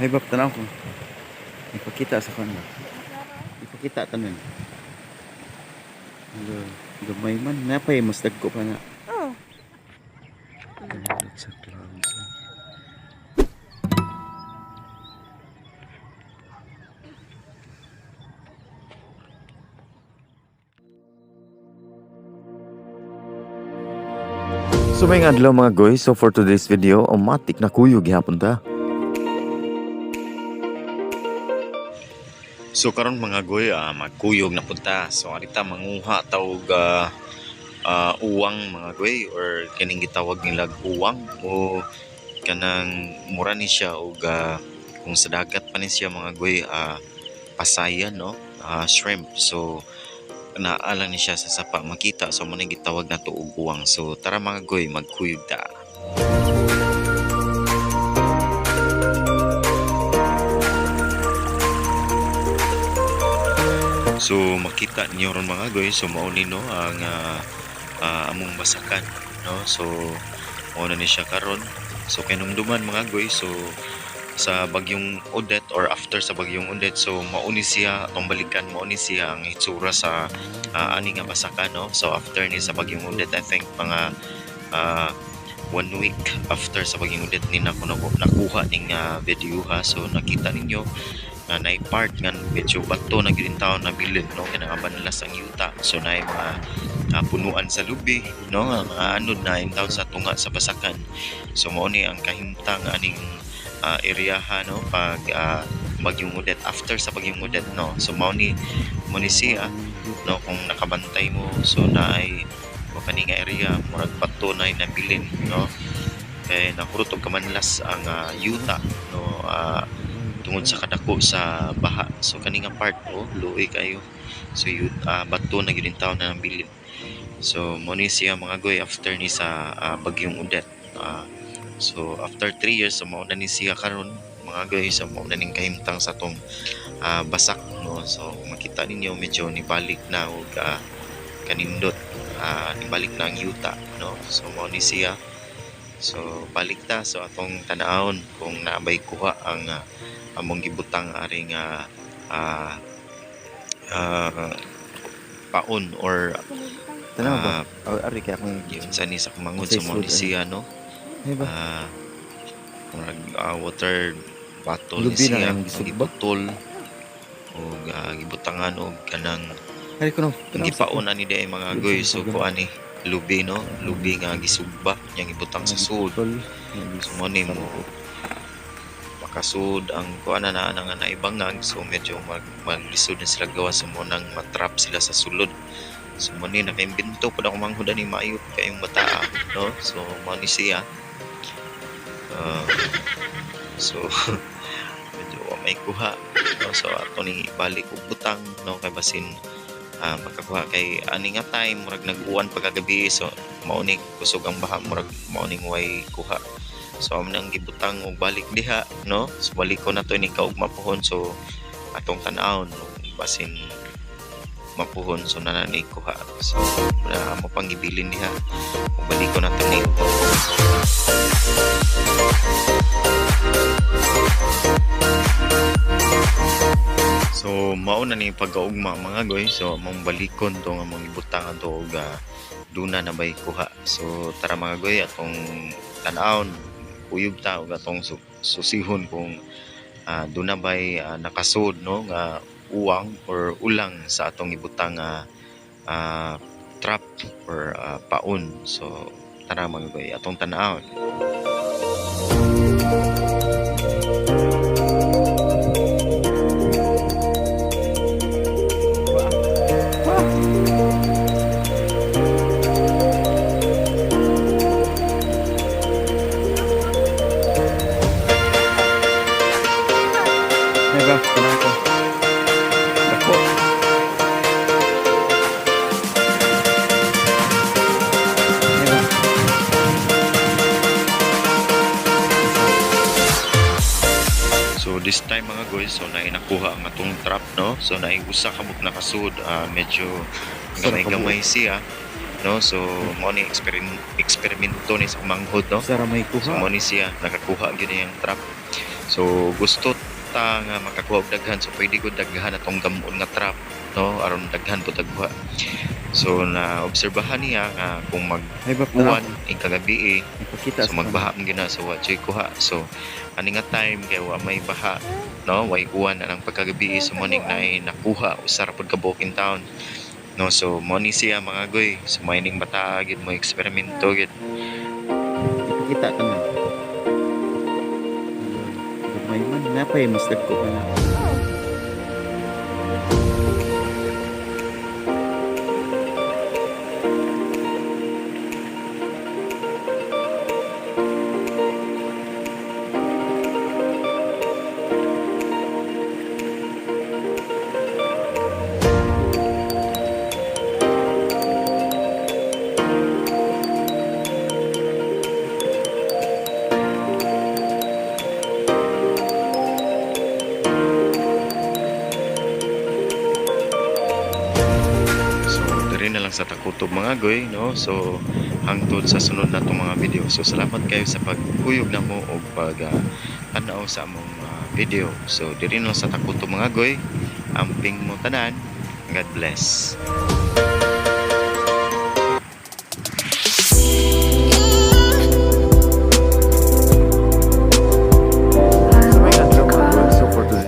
Ay bab tanaw ko. Ipakita sa kanila. Ipakita tanan. Gamay man napay mas dagko pa na. Oh. Sa clouds. So may adlaw mga goy, so for today's video, matik na kuyog gihapon ta. So karon mga goy, magkuyog na punta. So arita manguha tawag uwang mga goy, or kaning gitawag nila uwang, o kanang mura ni siya, o kung sa dagat pa ni siya mga goy, pasayan, no, shrimp. So naalang ni siya sa sapa makita, so mo gitawag na to og uwang. So tara mga goy, magkuyog ta. So makita niyo ron mga goy, so mauni no ang among basakan, no. So mao na ni siya karon. So kinumduman mga goy, so sa bagyong Odette, or after sa bagyong Odette, so mauni siya atong balikan, mauni siya ang itsura sa ani nga basakan, no. So after ni sa bagyong Odette, I think mga 1 week after sa bagyong Odette ni nakuha ning video ha. So nakita ninyo na part nga medyo bato na gyud taon na bilin, no, kanang abanlas ang yuta. So naay mga punuan sa lubi, no, mga anod na taon sa tunga sa basakan. So mao ni ang kahimtang aning area ha, no, pag bagyong Odette, after sa bagyong Odette, no. So mao ni siya, no, kung nakabantay mo, so naay kani nga area murag bato na bilin, no, kay nahurot og kamanlas ang yuta, no, tungod sa kadako sa baha. So kani nga part, luoy kayo. So bato na gyud taon na bilin. So mo ni siya mga goy after ni sa bagyong Odette. So after 3 years, so mao na ni siya karon mga goy. So mao na ning kahimtang sa tong basak, no. So makita ninyo medyo nibalik na og kanindot, nibalik na ang yuta, no. So mao ni siya. So balik ta, so atong tan-awon kung naabay kuha ang among gibutang aring paon, or Tanaw ba? Ari kaya akong yun sa ni sa kumangod sa mao ni siya, no. ay ba? Water bottle ni Lubi na siya, ang gisugba? gibutol o gibutangan og kanang Ari ko no. gipaon ani day mga goy. So kuan ni lubi, no, lubi nga gisugba yang ibutang sa sud. So mo ni mo makasud ang kuan na nga naibangag. So medyo maglisod na sila gawa sa mo nang matrap sila sa sulod. So mo ni nakaimbento pud ako manghud ani maayot kayong bataa, no. So mo ni siya. So medyo may kuha, no. So ato ni balik og butang, no, kay basin makakuha kay ani nga time murag nag-uwan pagkagabi. So mao ni kusog ang baha, murag mao ning way kuha. So amo nang gibutang og balik diha, no. So balik ko na to ni kaugma pohon. So atong tan-awon basin mapuhon, so nanani kuha. So mo pang gibilin diha, balik ko na to ni. So mao na ni pagkaugma mga goy. So among balikon to nga among ibutangan to og duna na bay kuha. So tara mga goy, atong tan-awon kuyog ta og atong susihon kung duna bay nakasud, no, nga uwang or ulang sa atong ibutang trap or paon. So tara mga goy, atong tan-awon. Ay ba? Tanaw ko. Dako. Ay ba? So this time mga goy, so nakuha ang atong trap, no. So naay usa ka buk nakasud, medyo gamay-gamay siya, no. So mo ni eksperimento ni sa manghod, no. Sara may So kuha. mo ni siya nakakuha gyud niyang trap. So gusto ta nga makakuha og daghan, so pwede ko daghan atong gamon nga trap, no, aron daghan po tagkuha. So naobserbahan niya nga kung Ay ba mag-uwan ing kagabi Ipakita so magbaha man gina so wa jay kuha. So ani nga time kay wa may baha, no, way uwan na ng pagkagabi so morning na ay nakuha usar pod ka Bukid Town. No, so mo ni siya mga goy, so mining bata gid mo eksperimento gid. Ipakita ka na. Gamay man. Napay mas dagko ka na. So diri na lang sa takutob mga goy, no. So hangtod sa sunod na tong mga video. So salamat kayo sa pagkuyog na mo og pag tanaw sa among video. So diri na lang sa takutob mga goy. Amping mo tanan. God bless.